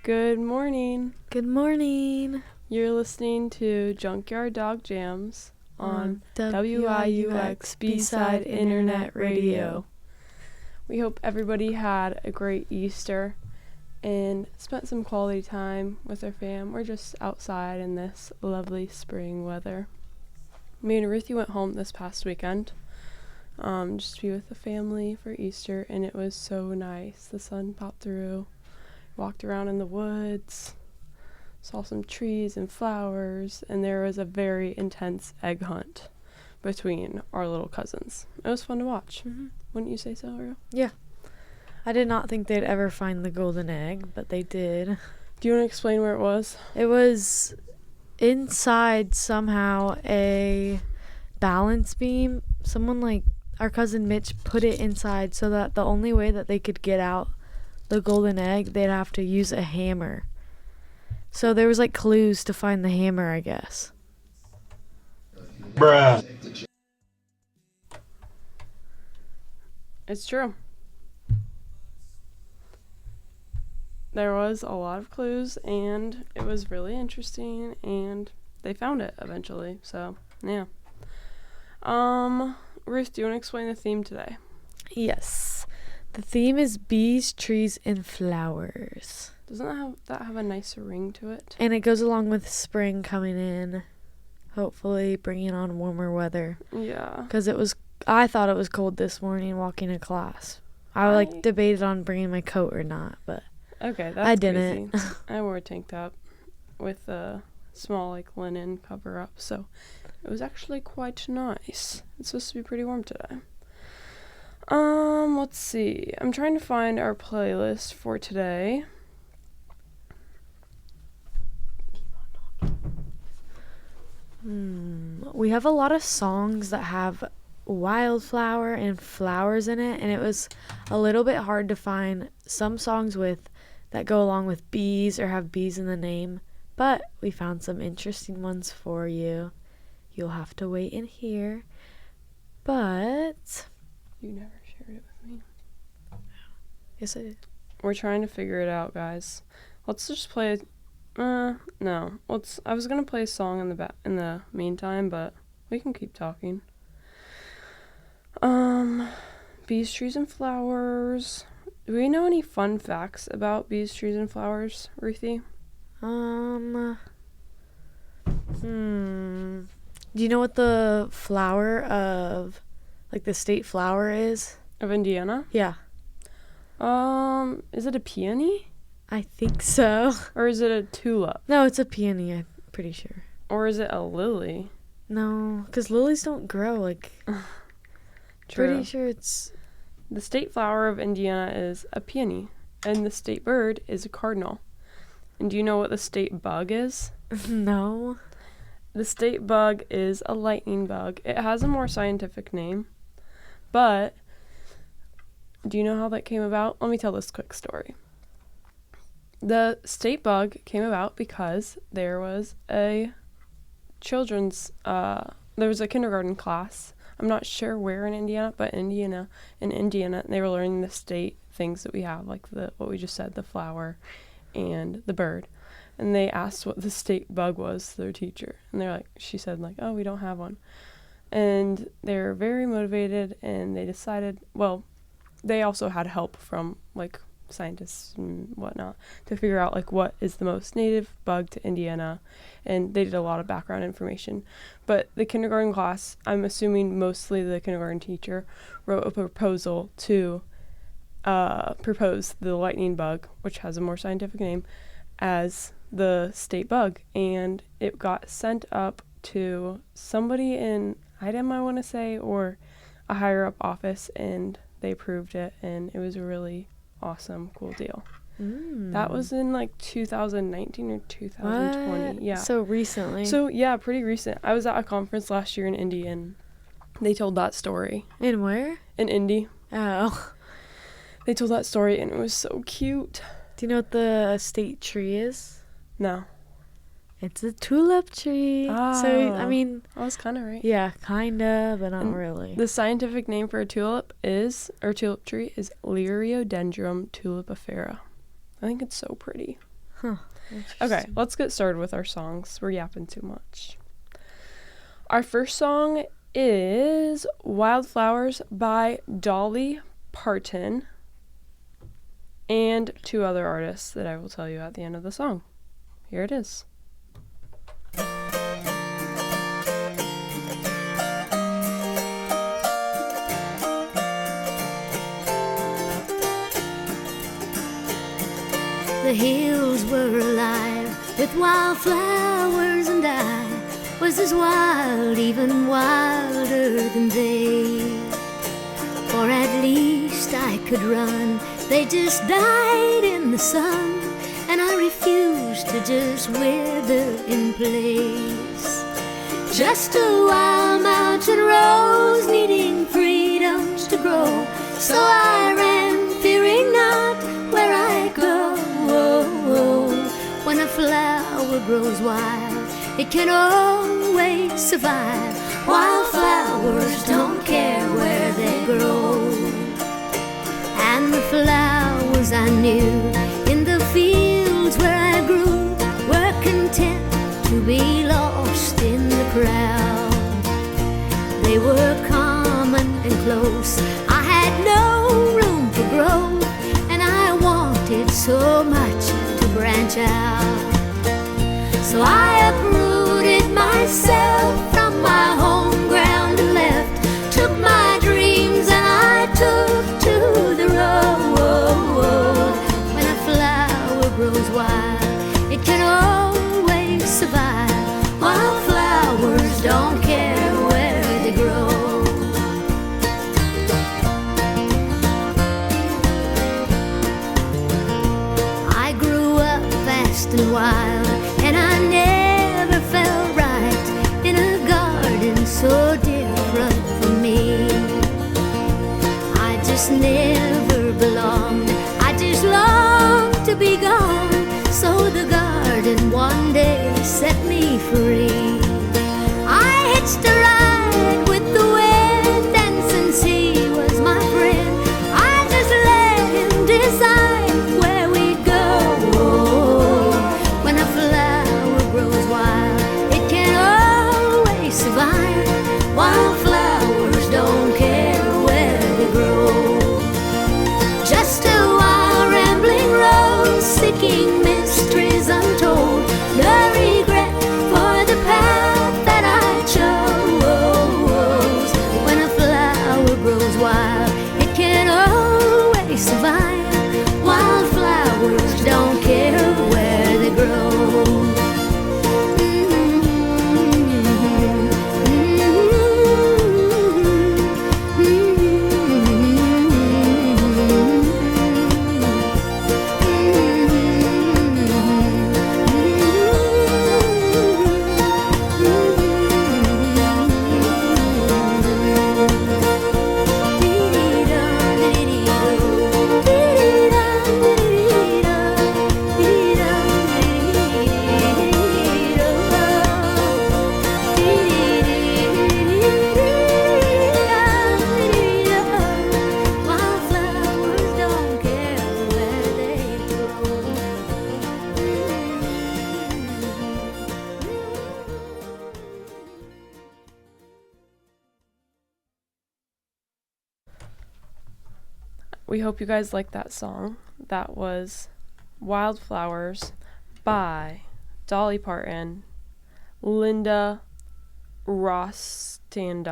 Good morning. Good morning. You're listening to Junkyard Dog Jams on WIUX B-Side Internet Radio. We hope everybody had a great Easter and spent some quality time with their fam or just outside in this lovely spring weather. Me and Ruthie went home this past weekend just to be with the family for Easter, and it was so nice. The sun popped through, walked around in the woods, saw some trees and flowers, and there was a very intense egg hunt between our little cousins. It was fun to watch. Mm-hmm. Wouldn't you say so, Ru? Yeah. I did not think they'd ever find the golden egg, but they did. Do you want to explain where it was? It was inside somehow a balance beam. Someone like our cousin Mitch put it inside so that the only way that they could get out the golden egg, they'd have to use a hammer. So there was like clues to find the hammer, I guess. Bruh. It's true. There was a lot of clues, and it was really interesting, and they found it eventually. So, yeah. Ruth, do you want to explain the theme today? Yes. The theme is bees, trees, and flowers. Doesn't that have a nicer ring to it? And it goes along with spring coming in, hopefully bringing on warmer weather. Yeah. Because I thought it was cold this morning walking to class. I debated on bringing my coat or not, but okay, that's I didn't. Crazy. I wore a tank top with a small linen cover up, so it was actually quite nice. It's supposed to be pretty warm today. Let's see. I'm trying to find our playlist for today. We have a lot of songs that have wildflower and flowers in it, and it was a little bit hard to find some songs that go along with bees or have bees in the name, but we found some interesting ones for you. You'll have to wait and hear, but You never shared it with me. yes, I did. We're trying to figure it out, guys. Let's just play no. I was gonna play a song in the meantime, but we can keep talking. Bees, trees, and flowers. Do we know any fun facts about bees, trees, and flowers, Ruthie? Do you know what the flower of, the state flower is? Of Indiana? Yeah. Is it a peony? I think so. Or is it a tulip? No, it's a peony, I'm pretty sure. Or is it a lily? No, because lilies don't grow, True. Pretty sure it's... The state flower of Indiana is a peony, and the state bird is a cardinal. And do you know what the state bug is? No. The state bug is a lightning bug. It has a more scientific name, but do you know how that came about? Let me tell this quick story. The state bug came about because there was a kindergarten class. I'm not sure where in Indiana, but in Indiana, they were learning the state things that we have, what we just said, the flower and the bird. And they asked what the state bug was to their teacher. And she said, oh, we don't have one. And they're very motivated, and they decided, they also had help from, scientists and whatnot to figure out, what is the most native bug to Indiana. And they did a lot of background information. But the kindergarten class, I'm assuming mostly the kindergarten teacher, wrote a proposal to propose the lightning bug, which has a more scientific name, as the state bug, and it got sent up to somebody in IDEM, I want to say, or a higher up office, and they approved it, and it was a really awesome, cool deal. That was in 2019 or 2020. What? Yeah. So recently. So yeah, pretty recent. I was at a conference last year in Indy, and they told that story. In where? In Indy. Oh. They told that story, and it was so cute. Do you know what the state tree is? No. It's a tulip tree. Oh. So, I mean... I was kind of right. Yeah, kind of, but not really. The scientific name for a tulip tulip tree is Liriodendron tulipifera. I think it's so pretty. Huh. Okay, let's get started with our songs. We're yapping too much. Our first song is Wildflowers by Dolly Parton and 2 other artists that I will tell you at the end of the song. Here it is. The hills were alive with wildflowers, and I was as wild, even wilder than they. For at least I could run, they just died in the sun, and I refused to just wither in place. Just a wild mountain rose, needing freedoms to grow, so I ran, fearing not where I go. When a flower grows wild, it can always survive. Wildflowers don't care where they grow. And the flowers I knew in the fields where I grew were content to be lost in the crowd. They were common and close. I had no room for growth, and I wanted so much to branch out. So I uprooted myself from my home ground and left, took my dreams and I took to the road. When a flower grows wild, it can always survive. Wildflowers don't care where they grow. I grew up fast and wild, and I never felt right in a garden so different from me. I just never belonged, I just longed to be gone. So the garden one day set me free. I hitched a ride with the wind, and since he was my friend, I just let him decide where we'd go. When a flower grows wild, it can always survive. Wildflowers don't care where they grow. Just a wild rambling rose, seeking mysteries untold. No regret for the path that I chose. When a flower grows wild, it can always survive. Wildflowers don't care where they grow. Wildflowers don't care where they grow. We hope you guys liked that song. That was Wildflowers by Dolly Parton, Linda Rostant,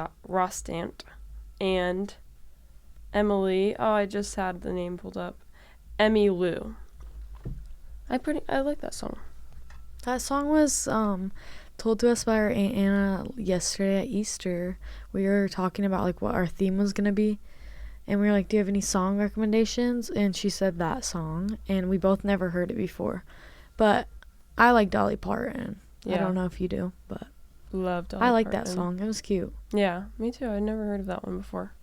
and Emily. Oh, I just had the name pulled up. Emmy Lou. I like that song. That song was told to us by our Aunt Anna yesterday at Easter. We were talking about like what our theme was gonna be, and we were like, do you have any song recommendations? And she said that song, and we both never heard it before. But I like Dolly Parton. I Yeah. don't know if you do, but Love Dolly I like that Parton. song. It was cute. Yeah, me too. I'd never heard of that one before.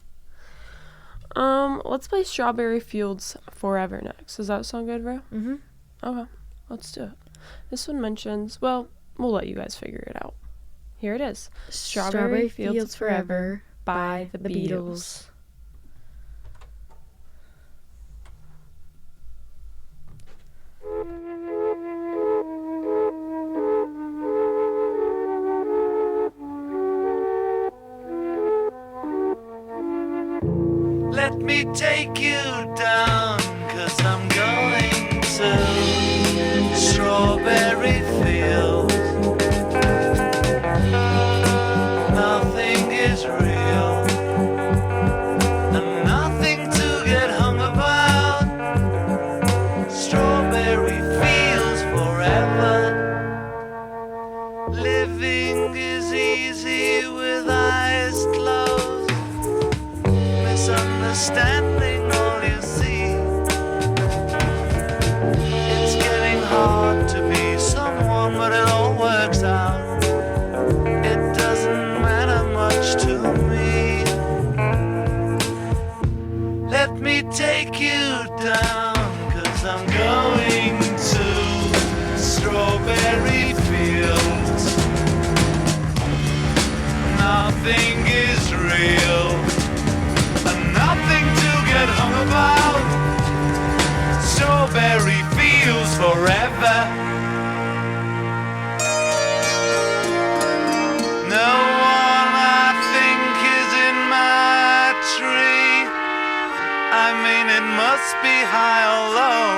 Let's play Strawberry Fields Forever next. Does that sound good, bro? Mm-hmm. Okay, let's do it. This one mentions, well, we'll let you guys figure it out. Here it is. Strawberry Fields Forever by the Beatles. Let me take you down, 'cause I'm going to strawberry fields. Nothing is real, and nothing to get hung about. Strawberry fields forever. Living is easy with eyes closed. Misunderstanding all you see. It's getting hard to be someone, but it all works out. It doesn't matter much to me. Let me take you down, 'cause I'm going to strawberry fields. Nothing is real, and nothing to get hung about. Strawberry fields forever. No one I think is in my tree. I mean, it must be high or low.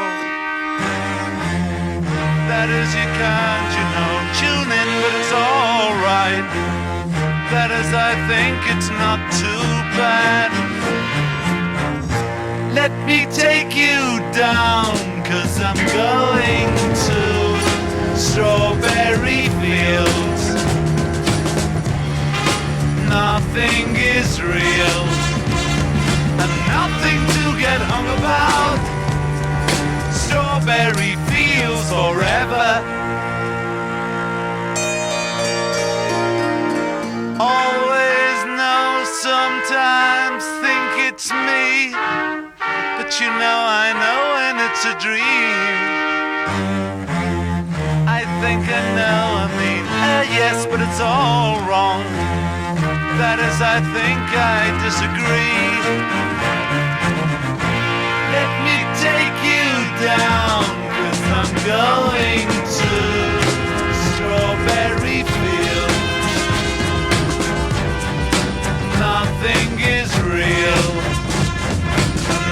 That is, you can't, tune in, but it's alright. That is, I think it's not too bad. Let me take you down, 'cause I'm going to strawberry fields. Nothing is real, and nothing to get hung about. Strawberry fields forever. Always know, sometimes think it's me, but I know when it's a dream. I think I know, yes, but it's all wrong. That is, I think I disagree. Let me take you down, 'cause I'm going to strawberry fields. Nothing is real,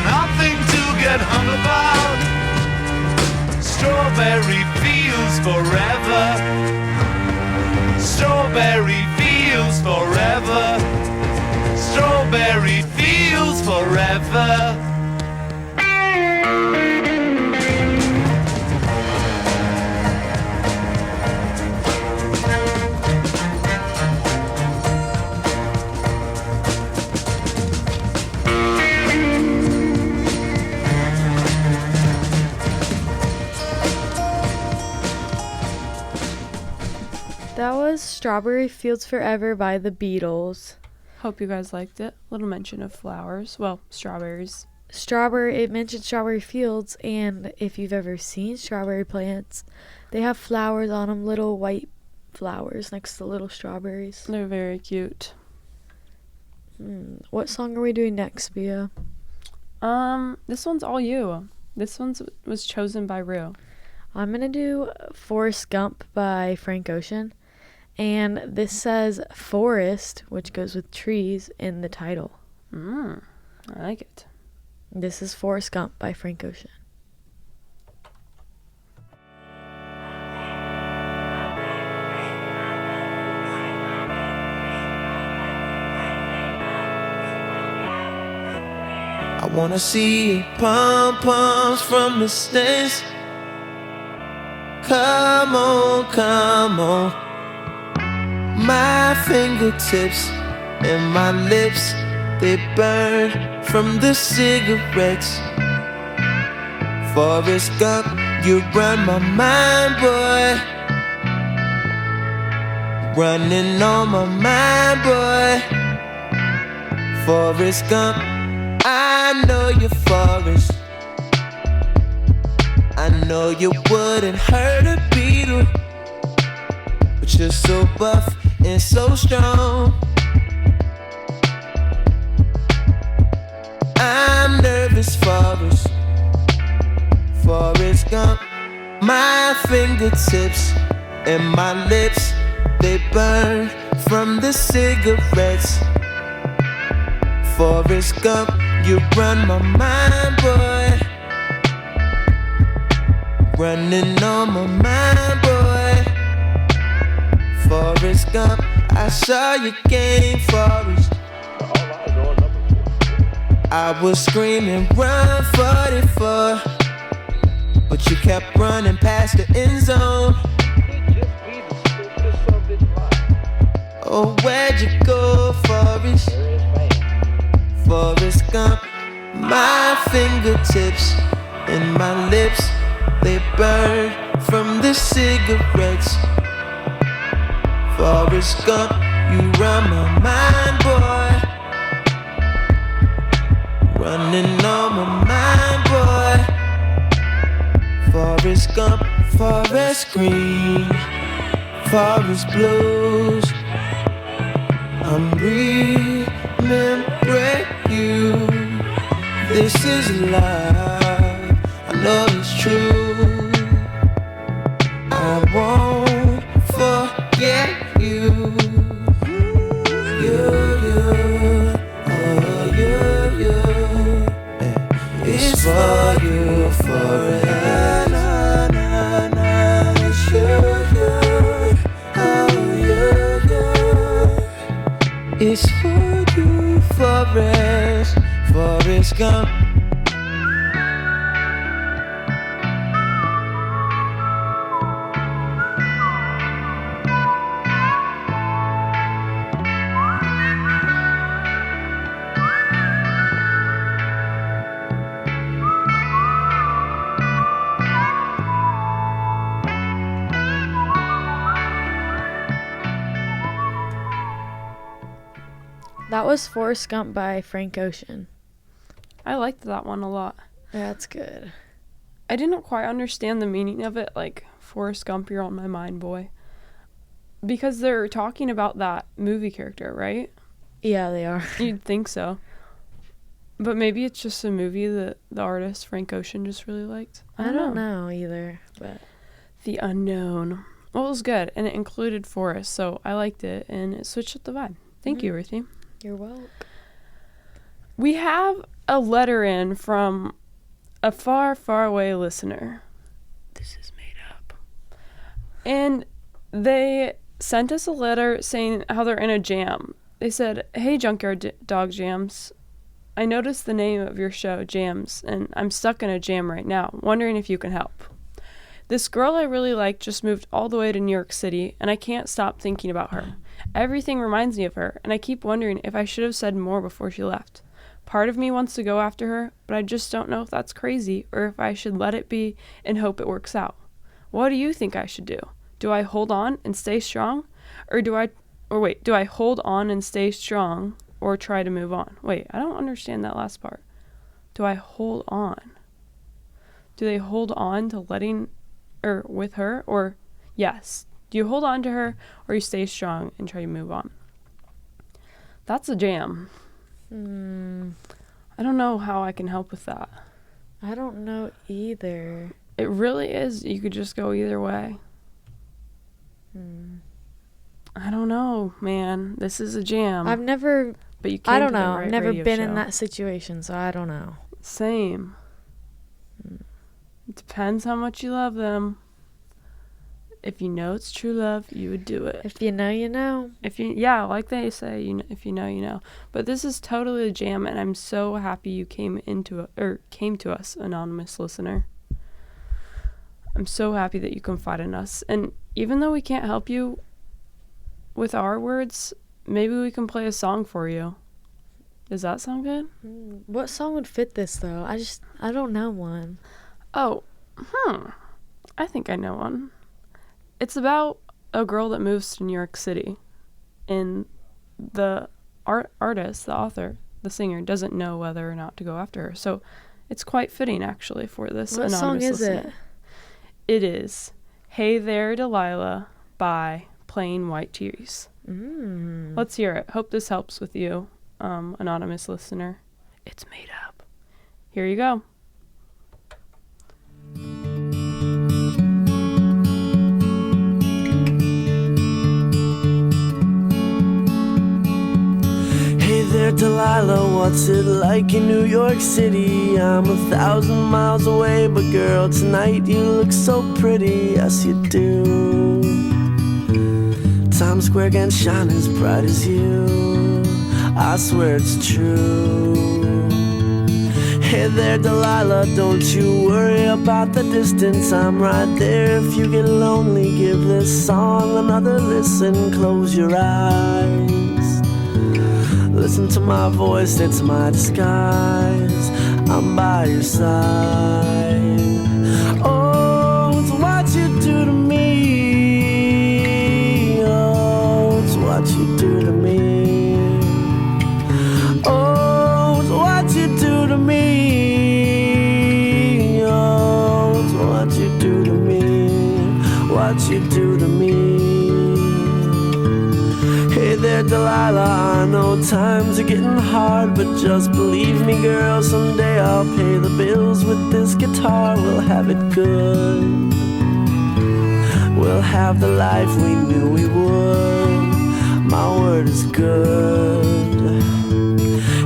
nothing to get hung about. Strawberry fields forever. Strawberry fields forever. Strawberry fields forever. That was Strawberry Fields Forever by the Beatles. Hope you guys liked it. Little mention of flowers. Well, strawberries. It mentioned strawberry fields, and if you've ever seen strawberry plants, they have flowers on them, little white flowers next to little strawberries. They're very cute. What song are we doing next, Bia? This one's all you. This one was chosen by Rue. I'm going to do Forrest Gump by Frank Ocean. And this says forest, which goes with trees, in the title. I like it. This is Forrest Gump by Frank Ocean. I wanna see pom-poms from the stands. Come on, come on. My fingertips and my lips, they burn from the cigarettes. Forrest Gump, you run my mind, boy. Running on my mind, boy. Forrest Gump, I know you're Forrest. I know you wouldn't hurt a beetle, but you're so buff and so strong. I'm nervous, Forrest. Forrest Gump. My fingertips and my lips, they burn from the cigarettes. Forrest Gump, You run my mind, boy. Running on my mind, boy. Forrest Gump, I saw you game, Forrest. I was screaming, run 44, but you kept running past the end zone. Oh, where'd you go, Forrest? Forrest Gump, my fingertips and my lips, they burn from the cigarettes. Forrest Gump, you run my mind, boy. Running on my mind, boy. Forrest Gump, forest green, forest blues. I'm remembering you. This is life, I know it's true. I won't forget you. You, oh you. It's for you forever. It's you, oh you. It's for you Forrest Gump. That was Forrest Gump by Frank Ocean. I liked that one a lot. Yeah, that's good. I didn't quite understand the meaning of it, like, Forrest Gump, you're on my mind, boy. Because they're talking about that movie character, right? Yeah, they are. You'd think so. But maybe it's just a movie that the artist, Frank Ocean, just really liked. I don't know either, but... The Unknown. Well, it was good, and it included Forrest, so I liked it, and it switched up the vibe. Thank you, Ruthie. You're welcome. We have a letter in from a far, far away listener. This is made up. And they sent us a letter saying how they're in a jam. They said, "Hey, Junkyard Dog Jams. I noticed the name of your show, Jams, and I'm stuck in a jam right now, wondering if you can help. This girl I really like just moved all the way to New York City, and I can't stop thinking about her. Everything reminds me of her, and I keep wondering if I should have said more before she left. Part of me wants to go after her, but I just don't know if that's crazy or if I should let it be and hope it works out. What do you think I should do? Do I hold on and stay strong? Do I hold on and stay strong or try to move on?" Wait, I don't understand that last part. Do I hold on? Do they hold on to letting or with her? Or yes. Do you hold on to her or you stay strong and try to move on? That's a jam. I don't know how I can help with that. I don't know either. It really is. You could just go either way. I don't know, man. This is a jam. I've never... But you can't. I don't know. I've never been in that situation, so I don't know. Same. It depends how much you love them. If you know it's true love, you would do it. If you know, you know. Like they say, if you know, you know. But this is totally a jam, and I'm so happy you came to us, anonymous listener. I'm so happy that you confide in us. And even though we can't help you with our words, maybe we can play a song for you. Does that sound good? What song would fit this, though? I don't know one. Oh, I think I know one. It's about a girl that moves to New York City, and the artist, the author, the singer, doesn't know whether or not to go after her. So it's quite fitting, actually, for this what anonymous song is listener. It is "Hey There, Delilah" by Plain White Tees. Let's hear it. Hope this helps with you, anonymous listener. It's made up. Here you go. Hey there, Delilah, what's it like in New York City? I'm 1,000 miles away, but girl, tonight you look so pretty. Yes, you do. Times Square can shine as bright as you. I swear it's true. Hey there, Delilah, don't you worry about the distance. I'm right there if you get lonely. Give this song another listen. Close your eyes. Listen to my voice, it's my disguise. I'm by your side. Oh, it's what you do to me. Oh, it's what you do to me. Oh, it's what you do to me. Oh, it's what you do to me. What you do to me. Hey there, Delilah, I know times are getting hard, but just believe me, girl, someday I'll pay the bills with this guitar. We'll have it good. We'll have the life we knew we would. My word is good.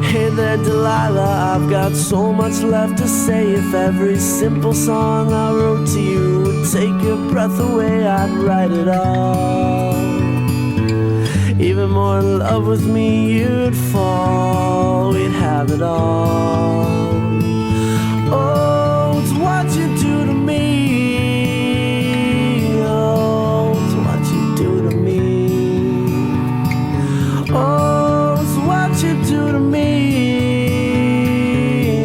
Hey there, Delilah, I've got so much left to say. If every simple song I wrote to you would take your breath away, I'd write it all. Even more in love with me you'd fall. We'd have it all. Oh, it's what you do to me. Oh, it's what you do to me. Oh, it's what you do to me.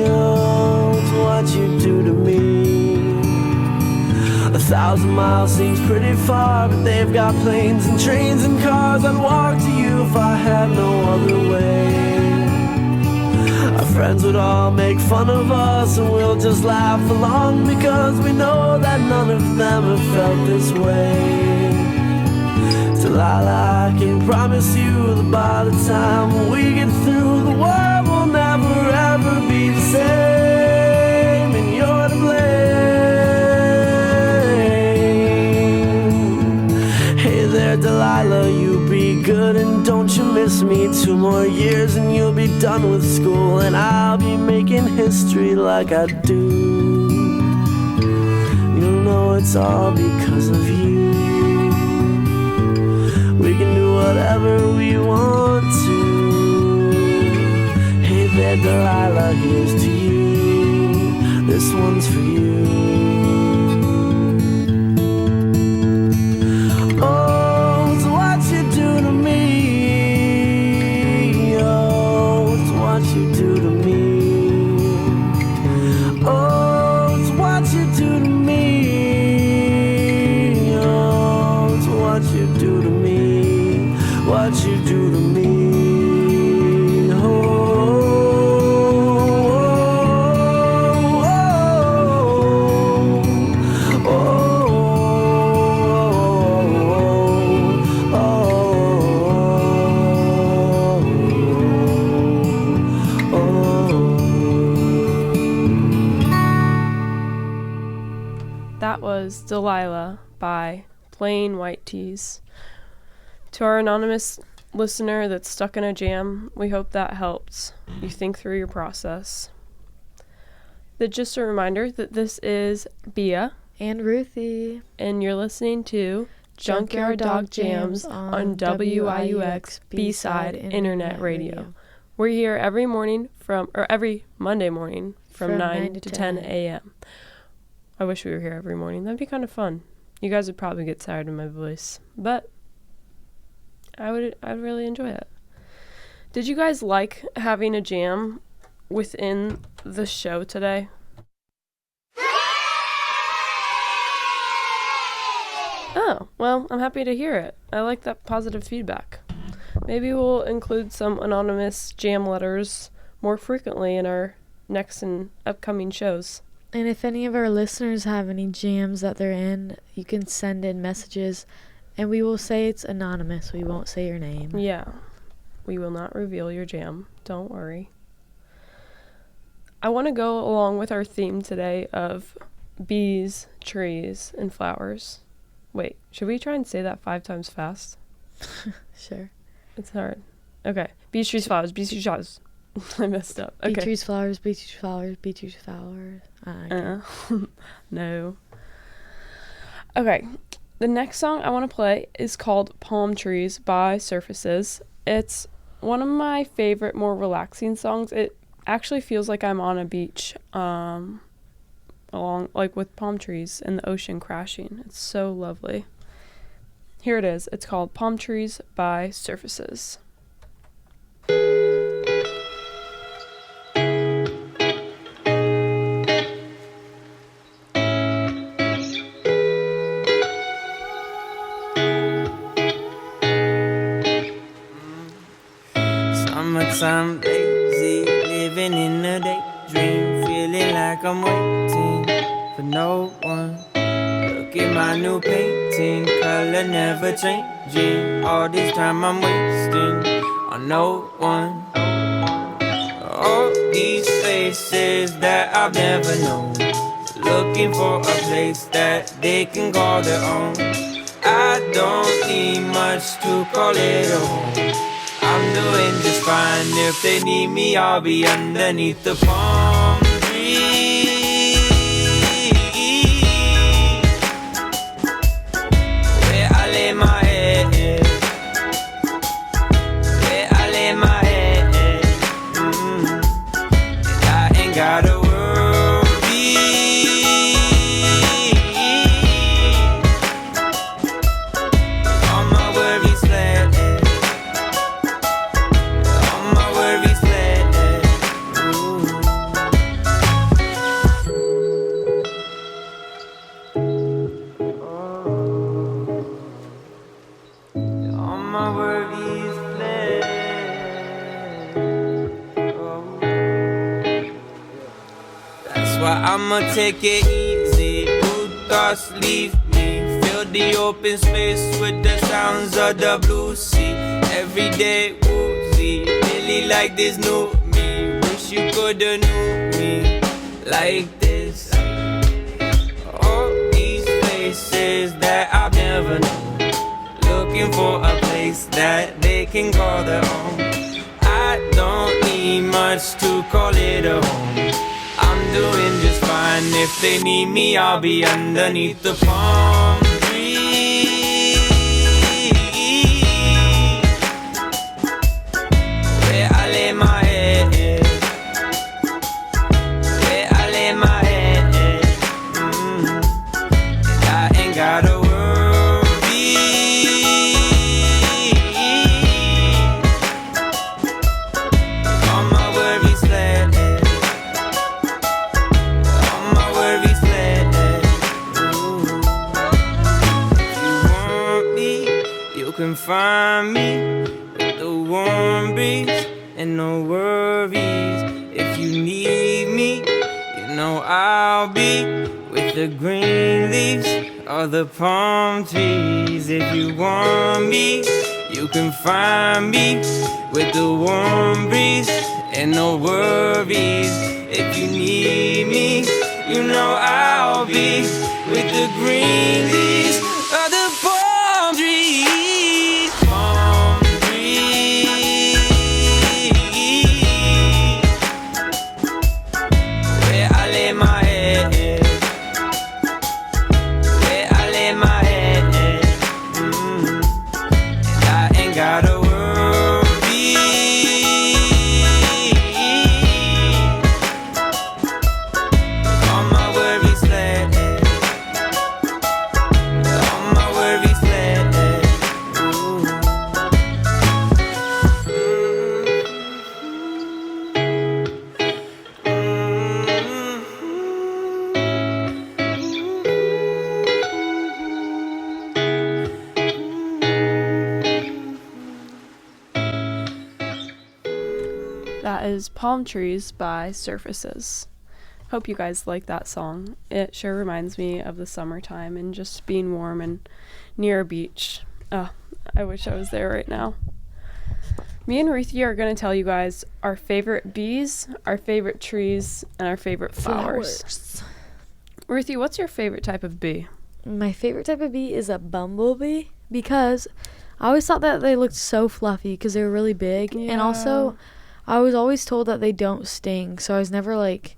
Oh, it's what you do to me. 1,000 miles seems pretty far, but they've got planes and trains and cars. I'd walk to you if I had no other way. Our friends would all make fun of us, and we'll just laugh along, because we know that none of them have felt this way. Delilah, I can promise you that by the time we get through, the world will never ever be the same, and you're to blame. Delilah, you be good and don't you miss me. 2 more years and you'll be done with school, and I'll be making history like I do. You'll know it's all because of you. We can do whatever we want to. Hey there, Delilah, here's to you. This one's for you. What you do to me. Oh, oh, oh, oh, oh, oh. That was Delilah by Plain White Tees. To our anonymous listener that's stuck in a jam, we hope that helped you think through your process. Just a reminder that this is Bia And Ruthie. and you're listening to Junkyard Dog Jams on WIUX B-Side Internet Radio. We're here every Monday morning from 9 to 10 a.m. I wish we were here every morning. That'd be kind of fun. You guys would probably get tired of my voice, but I'd really enjoy it. Did you guys like having a jam within the show today? Oh, well, I'm happy to hear it. I like that positive feedback. Maybe we'll include some anonymous jam letters more frequently in our next and upcoming shows. And if any of our listeners have any jams that they're in, you can send in messages, and we will say it's anonymous. We won't say your name. Yeah. We will not reveal your jam. Don't worry. I want to go along with our theme today of bees, trees, and flowers. Wait, should we try and say that 5 times fast? Sure. It's hard. Okay. Beach trees, flowers, beach trees, flowers. I messed up. Okay. Beach trees, flowers, beach trees, flowers, beach trees, flowers. No. Okay. The next song I want to play is called Palm Trees by Surfaces. It's one of my favorite, more relaxing songs. It actually feels like I'm on a beach, along like with palm trees and the ocean crashing. It's so lovely. Here it is. It's called Palm Trees by Surfaces. Summertime lazy, living in a daydream, feeling like I'm waiting for no one. Look at my new painting, color never changing. All this time I'm wasting on no one. All these faces that I've never known, looking for a place that they can call their own. I don't need much to call it a home. I'm doing just fine. If they need me, I'll be underneath the palm tree, where I lay my head, where I lay my head. And I ain't gotta worry. All my worries left. I'ma take it easy, rude thoughts leave me. Fill the open space with the sounds of the blue sea. Every day woozy, really like this new me. Wish you coulda knew me like this. All these places that I've never known, looking for a place that they can call their own. I don't need much to call it a home. I'm doing just fine. If they need me, I'll be underneath the palm tree, where I lay my head, where I lay my head. And I ain't gotta worry. All my worries left. You can find me with the warm breeze and no worries. If you need me, you know I'll be with the green leaves or the palm trees. If you want me, you can find me with the warm breeze and no worries. If you need me, you know I'll be with the green leaves or the palm trees. Gotta worry. All my worries left. All my worries left. That is Palm Trees by Surfaces. Hope you guys like that song. It sure reminds me of the summertime and just being warm and near a beach. Oh, I wish I was there right now. Me and Ruthie are going to tell you guys our favorite bees, our favorite trees, and our favorite flowers. Ruthie, what's your favorite type of bee? My favorite type of bee is a bumblebee because I always thought that they looked so fluffy because they were really big. And also, I was always told that they don't sting. So I was never like,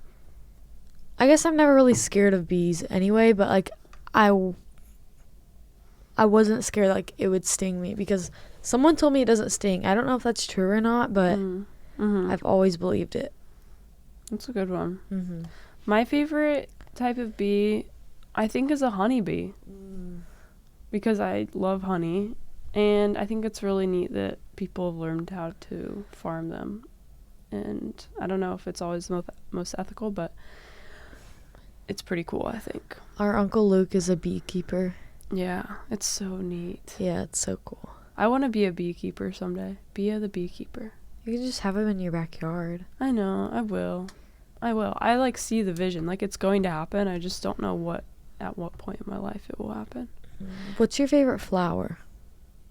I guess I'm never really scared of bees anyway. But like, I wasn't scared like it would sting me because someone told me it doesn't sting. I don't know if that's true or not, but I've always believed it. That's a good one. My favorite type of bee, I think, is a honeybee because I love honey, and I think it's really neat that people have learned how to farm them. And I don't know if it's always the most ethical, but it's pretty cool, I think. Our Uncle Luke is a beekeeper. Yeah, it's so neat. Yeah, it's so cool. I want to be a beekeeper someday. Be the beekeeper. You can just have him in your backyard. I know, I will. I like see the vision, like it's going to happen. I just don't know at what point in my life it will happen. What's your favorite flower?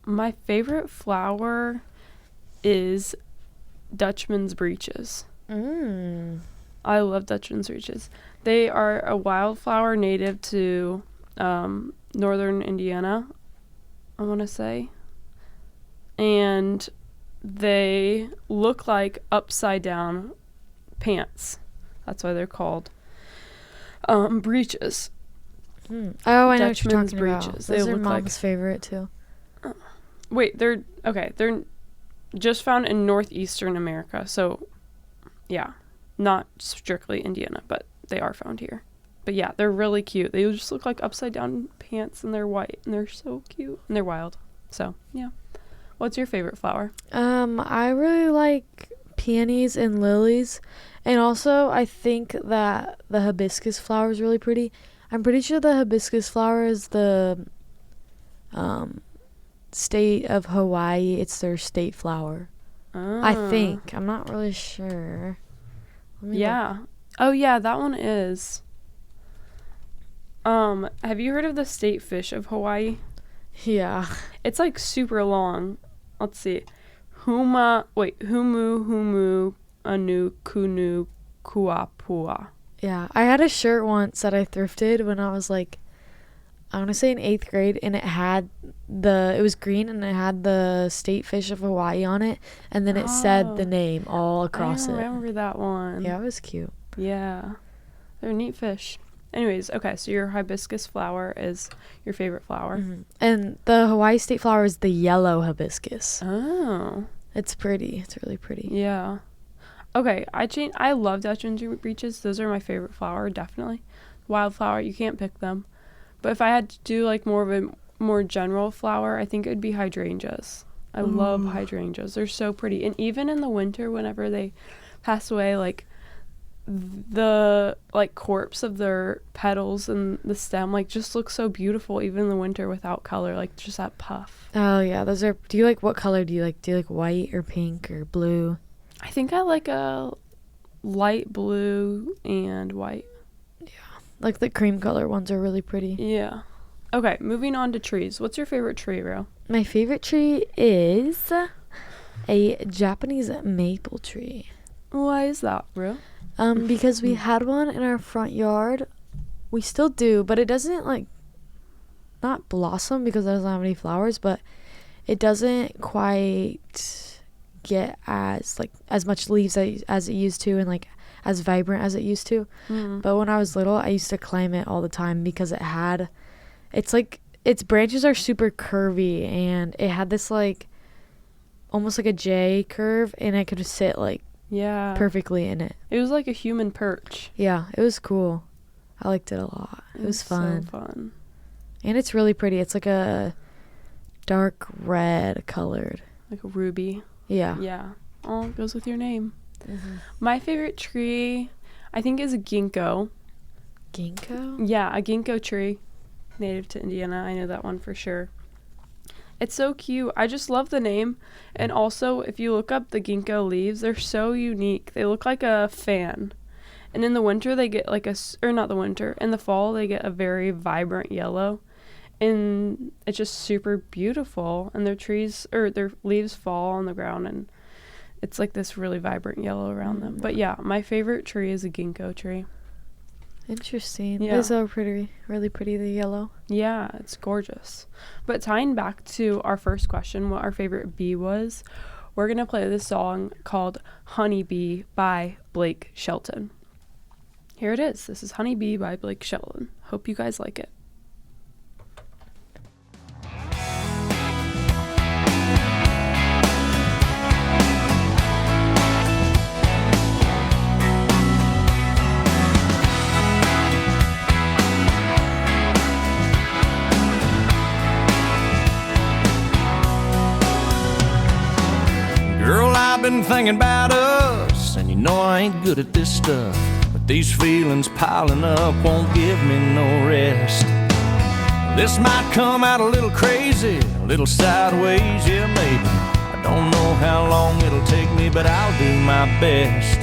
My favorite flower is Dutchman's breeches. I love Dutchman's breeches. They are a wildflower native to northern Indiana, I want to say. And they look like upside down pants. That's why they're called breeches. Oh, I know Dutchman's what you're talking breeches. about. They Those are look Mom's like favorite too. Wait, they're just found in northeastern America. So, yeah, not strictly Indiana, but they are found here. But yeah, they're really cute. They just look like upside down pants, and they're white, and they're so cute, and they're wild. So, yeah. What's your favorite flower? I really like peonies and lilies, and also I think that the hibiscus flower is really pretty. I'm pretty sure the hibiscus flower is the state of Hawaii. It's their state flower. I think. I'm not really sure. Yeah. Oh yeah, that one is. Have you heard of the state fish of Hawaii? Yeah. It's like super long. Let's see. Humu, anu, kunu, kuapua. Yeah. I had a shirt once that I thrifted when I was like, I want to say in 8th grade, and it was green and it had the state fish of Hawaii on it, and then it said the name all across I it. remember that one. Yeah, it was cute. Yeah. They're neat fish. Anyways, okay, so your hibiscus flower is your favorite flower. And the Hawaii state flower is the yellow hibiscus. Oh. It's pretty. It's really pretty. Yeah. Okay, I love Dutchman's breeches. Those are my favorite flower, definitely. Wildflower, you can't pick them. But if I had to do like more of a more general flower, I think it would be hydrangeas. I love hydrangeas. They're so pretty. And even in the winter, whenever they pass away, like the like corpse of their petals and the stem like just looks so beautiful even in the winter without color, like just that puff. Oh yeah, those are. Do you like, what color do you like? Do you like white or pink or blue? I think I like a light blue and white. Yeah, like the cream color ones are really pretty. Yeah. Okay, moving on to trees. What's your favorite tree, Ro? My favorite tree is a Japanese maple tree. Why is that, Ro? Because we had one in our front yard. We still do, but it doesn't like not blossom because it doesn't have any flowers, but it doesn't quite get as much leaves as it used to, and like as vibrant as it used to. But when I was little, I used to climb it all the time because it's like its branches are super curvy, and it had this like almost like a J curve, and I could just sit like perfectly in it. It was like a human perch. Yeah, it was cool. I liked it a lot. It was fun. So fun. And it's really pretty. It's like a dark red colored. Like a ruby. Yeah. Yeah. Oh, it goes with your name. My favorite tree, I think, is a ginkgo. Ginkgo? Yeah, a ginkgo tree. Native to Indiana. I know that one for sure. It's so cute. I just love the name. And also, if you look up the ginkgo leaves, they're so unique. They look like a fan. And in the winter, they get like not the winter. In the fall, they get a very vibrant yellow. And it's just super beautiful. And their leaves fall on the ground, and it's like this really vibrant yellow around them. But yeah, my favorite tree is a ginkgo tree. Interesting. Yeah. It's so pretty, really pretty, the yellow. Yeah, it's gorgeous. But tying back to our first question, what our favorite bee was, we're going to play this song called Honeybee by Blake Shelton. Here it is. This is Honeybee by Blake Shelton. Hope you guys like it. Girl, I've been thinking about us, and you know I ain't good at this stuff, but these feelings piling up won't give me no rest. This might come out a little crazy, a little sideways, yeah maybe. I don't know how long it'll take me, but I'll do my best.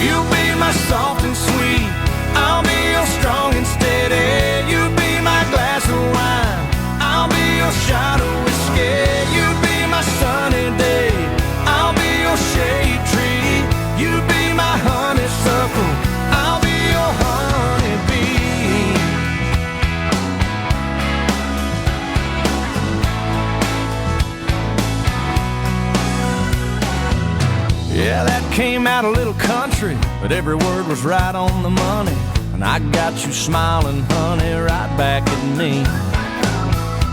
You'll be my soft and sweet, I'll be your strong and steady. You be my glass of wine, I'll be your shot of whiskey. You be my sunny day, I'll be your shade tree. You be my honeysuckle, I'll be your honeybee. Yeah, that came out a little country, but every word was right on the money. And I got you smiling, honey, right back at me.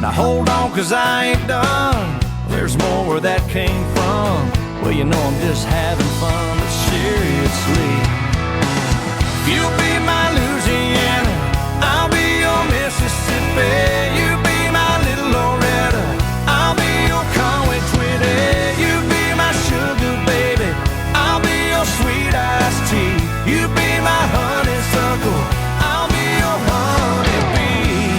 Now hold on, 'cause I ain't done. There's more where that came from. Well, you know I'm just having fun, but seriously. You be my Louisiana, I'll be your Mississippi. You be my little Loretta, I'll be your Conway Twitty. You be my sugar baby, I'll be your sweet iced tea. You be my honeysuckle, I'll be your honeybee.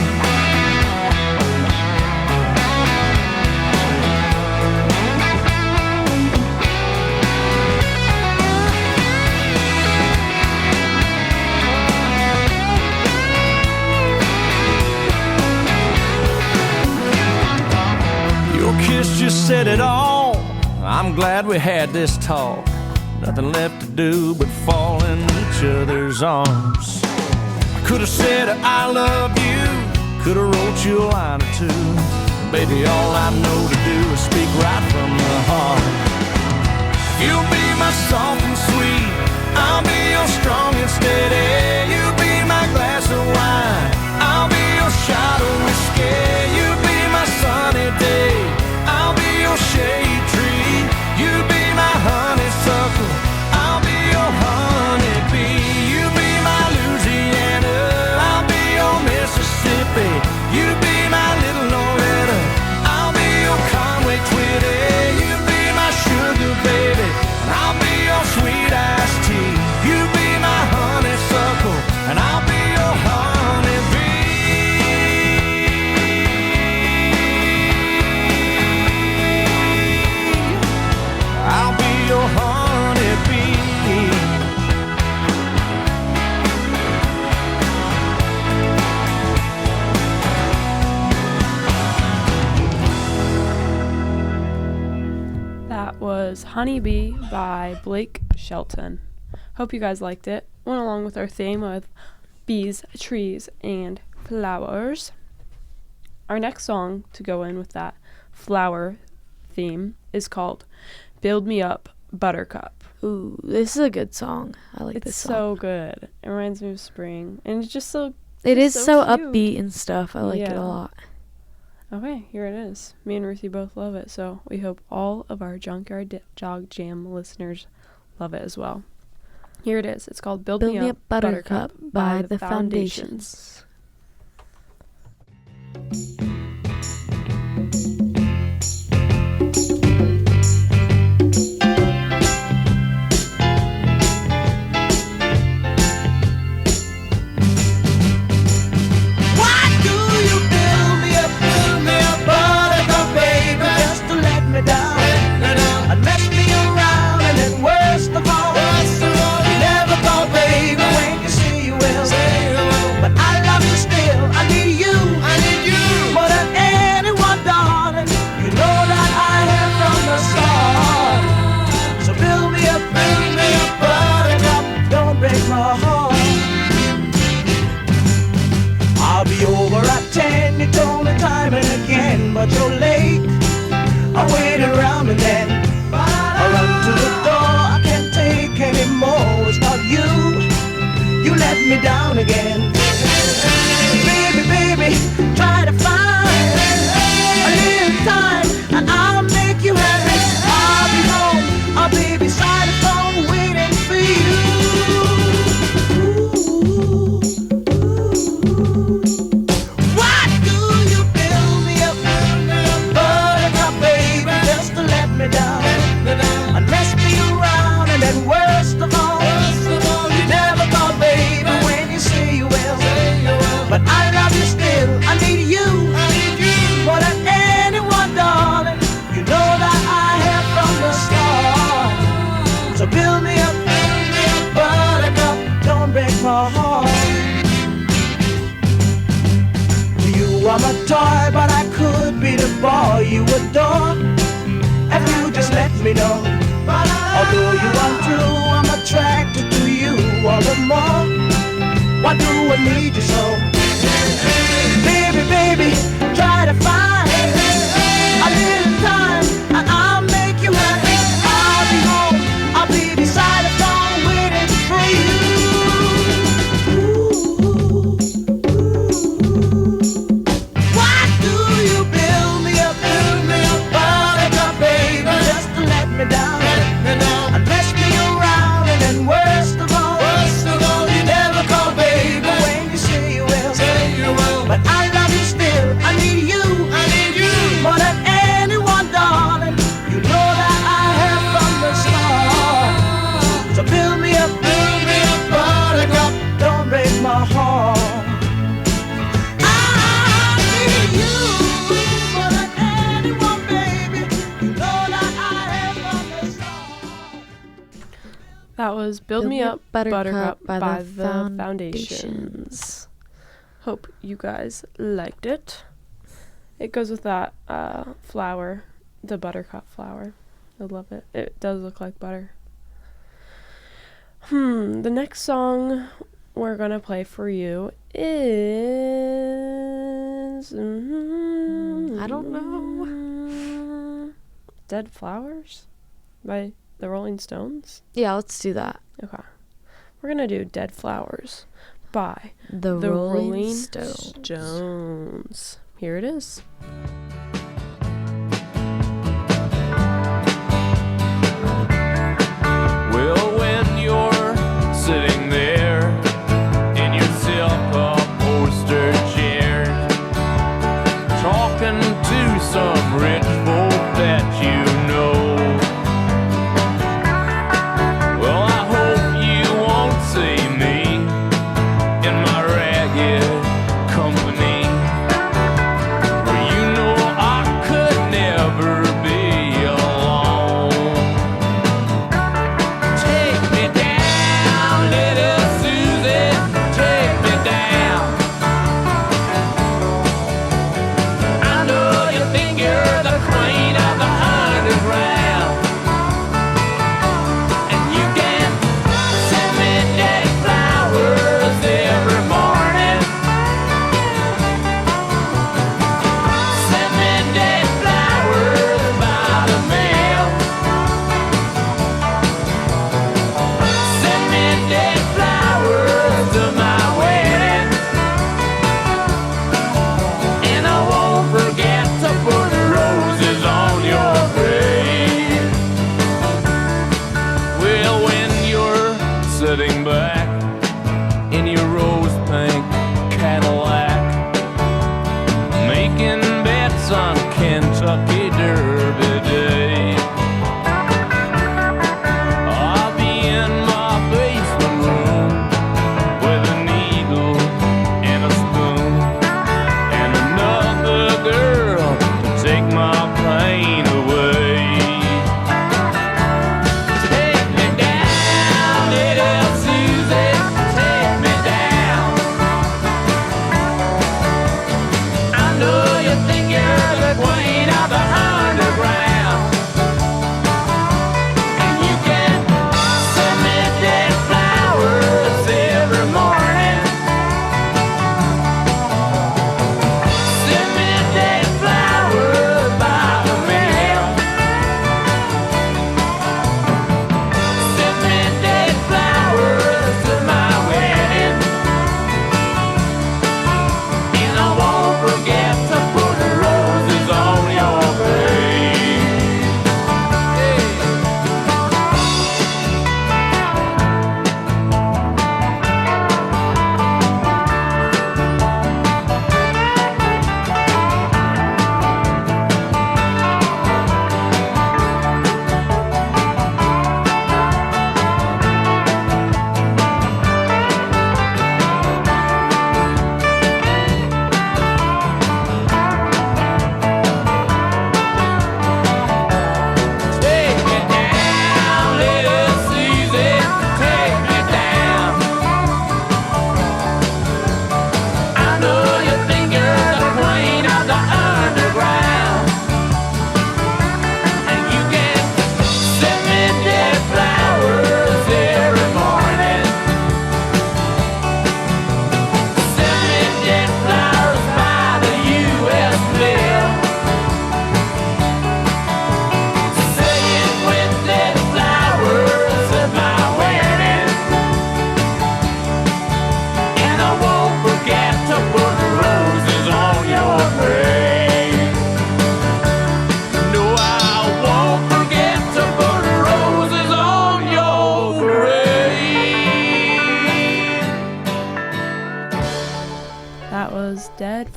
Your kiss just said it all. I'm glad we had this talk. Nothing left to do but fall in each other's arms. I could have said I love you, could have wrote you a line or two. Baby, all I know to do is speak right from the heart. You'll be my soft and sweet, I'll be your strong and steady. You be my glass of wine, I'll be your shot of whiskey. You be my sunny day, I'll be your shade tree. You be my honeysuckle, I'll be your honeybee. You be my Louisiana, I'll be your Mississippi. You be my little Loretta, I'll be your Conway Twitty. You be my sugar baby, and I'll be your sweet iced tea. You be my honeysuckle, and I'll be your honeybee. I'll be your honeybee. That was Honeybee by Blake Shelton. Hope you guys liked it. Went along with our theme of bees, trees, and flowers. Our next song to go in with that flower theme is called Build Me Up, Buttercup. Ooh, this is a good song. I like It's this song. so good. It reminds me of spring. And it's just so... It is so so cute. upbeat and stuff. I like it Yeah. a lot. Okay, here it is. Me and Ruthie both love it, so we hope all of our Junkyard Jog Jam listeners love it as well. Here it is. It's called Build Me Up, Buttercup by the Foundations. Why do you build me up, buttercup, baby, just to let me down, and mess me around, and then worst of all, you never call, baby, when you say you will, but I love you still, I need you, and mess me around, and then worst of all, you never call baby when you say you will. But I love you still, I need you more than anyone, darling. You know that I have from the start. So build me up, buttercup, don't break my heart. You are my toy, but I could be the boy you adore if you just let me know. Although you are true, I'm attracted to you all the more. Why do I need you so? Baby, baby, try to find a little time and I'll make you happy. I'll be home, I'll be beside the phone waiting for you. Why do you build me up, buttercup, baby, just to let me down and mess me around, and then worst of all, you never call baby when you say you will. But I love you still, I need you more than anyone, darling. You know that I have from the start. So build me up, buttercup, don't break my heart. I need you more than anyone, baby. You know that I have from the start. That was Build Me Up, Buttercup by the Foundations. Foundations. Hope you guys liked it. It goes with that flower, the buttercup flower. I love it. It does look like butter. The next song we're gonna play for you is I don't know. Dead Flowers by the Rolling Stones. Yeah, let's do that. Okay. We're gonna do Dead Flowers by The the Rolling Stones. Stones. Here it is. Well, when you're sitting there in your silk-upholstered chair, talking to some rich folk that you know, well, I hope you won't see me in my ragged company, for you know I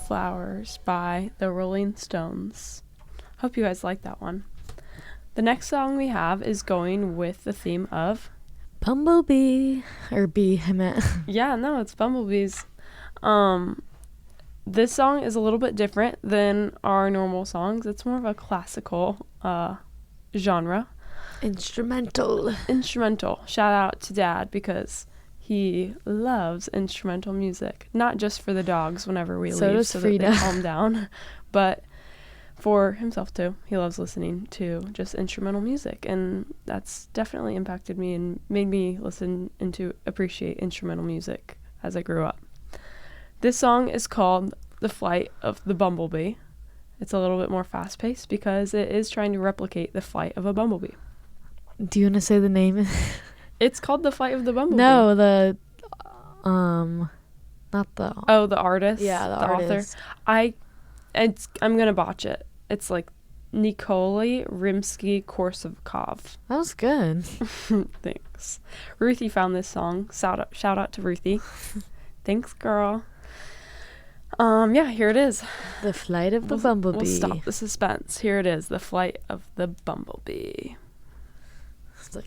Flowers by the Rolling Stones. Hope you guys like that one. The next song we have is going with the theme of Bumblebee. Or bee, I meant. yeah, no, it's bumblebees. This song is a little bit different than our normal songs. It's more of a classical genre. Instrumental. Shout out to Dad because he loves instrumental music. Not just for the dogs whenever we So leave does so Frida. that they calm down, but for himself too. He loves listening to just instrumental music, and that's definitely impacted me and made me listen and to appreciate instrumental music as I grew up. This song is called The Flight of the Bumblebee. It's a little bit more fast-paced because it is trying to replicate the flight of a bumblebee. Do you want to say the name? It's called The Flight of the Bumblebee. No, not the. Oh, the artist? Yeah, the author. artist. I'm going to botch it. It's like Nikolai Rimsky-Korsakov. That was good. Thanks. Ruthie found this song. Shout out to Ruthie. Thanks, girl. Yeah, here it is. The Flight of the Bumblebee. We'll stop the suspense. Here it is, The Flight of the Bumblebee. It's like,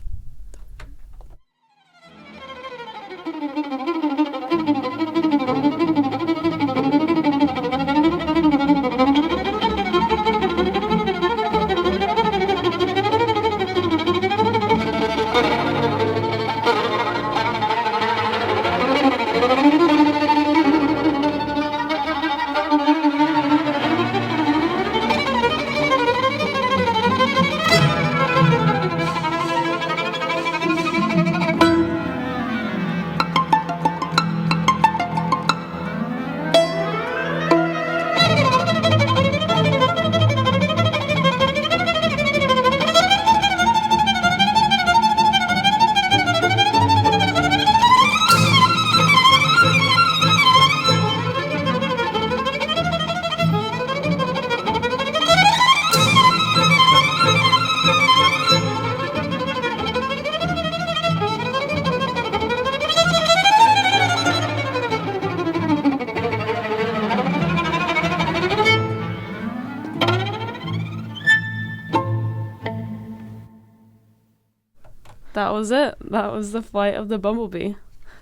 That was it. That was The Flight of the Bumblebee.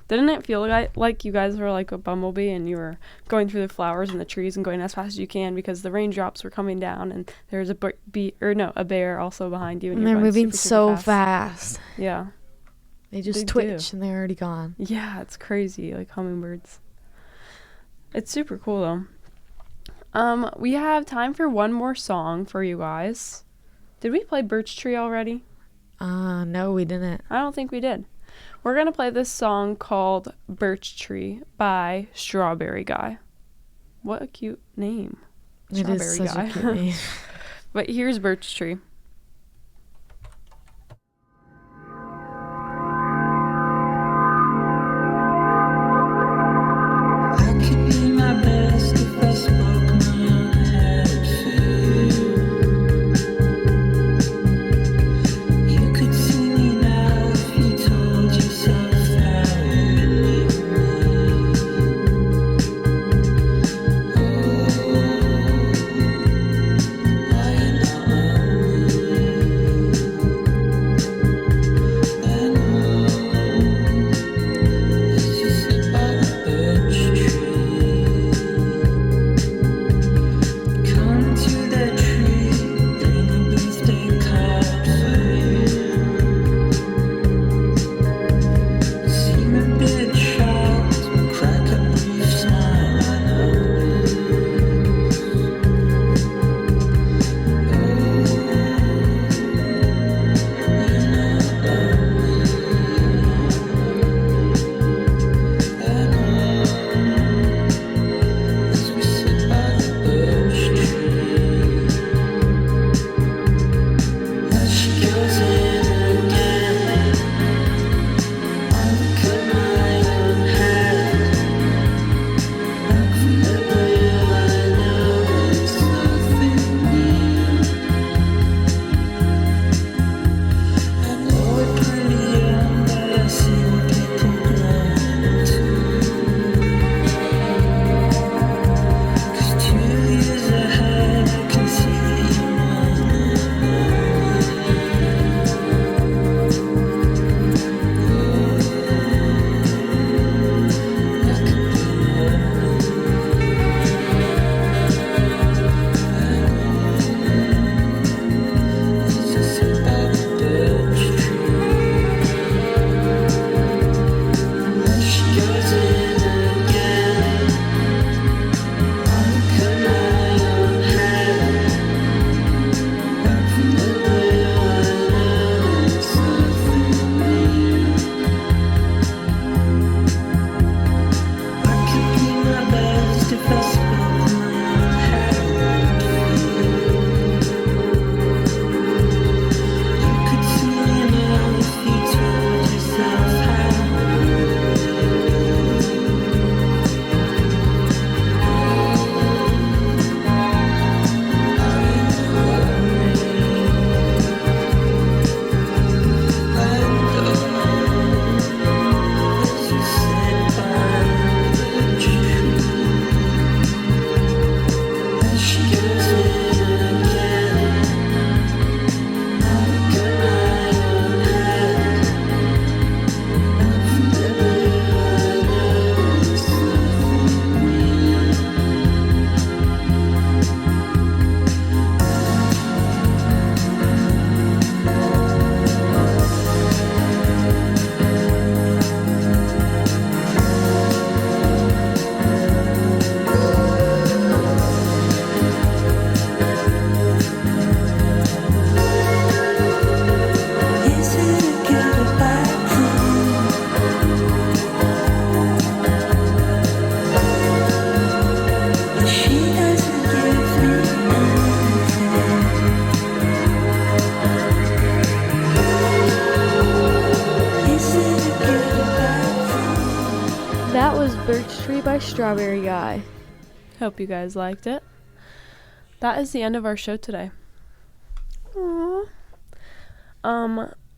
Didn't it feel like you guys were like a bumblebee and you were going through the flowers and the trees and going as fast as you can because the raindrops were coming down and there was a bear also behind you. and you're they're going moving super, super so fast. Yeah. They just They twitch do. and they're already gone. Yeah, it's crazy, like hummingbirds. It's super cool though. We have time for one more song for you guys. Did we play Birch Tree already? No, we didn't. I don't think we did. We're going to play this song called Birch Tree by Strawberry Guy. What a cute name. It is such a cute name. But here's Birch Tree. Tree by Strawberry Guy. Hope you guys liked it. That is the end of our show today. Aww.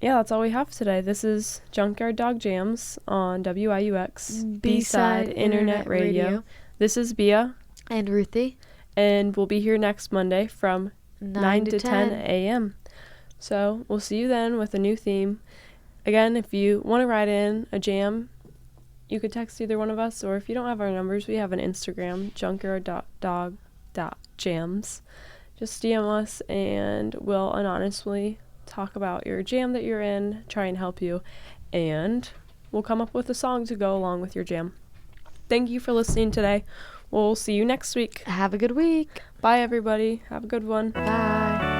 Yeah, that's all we have today. This is Junkyard Dog Jams on WIUX B-Side Internet Radio. This is Bia. And Ruthie. And we'll be here next Monday from 9 to 10 10 a.m. So we'll see you then with a new theme. Again, if you want to write in a jam, you could text either one of us, or if you don't have our numbers, we have an Instagram, junkyard.dog.jams. Just DM us and we'll anonymously talk about your jam that you're in, try and help you, and we'll come up with a song to go along with your jam. Thank you for listening today. We'll see you next week. Have a good week. Bye, everybody. Have a good one. Bye.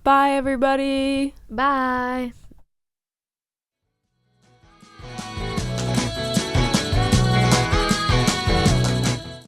Bye, everybody. Bye.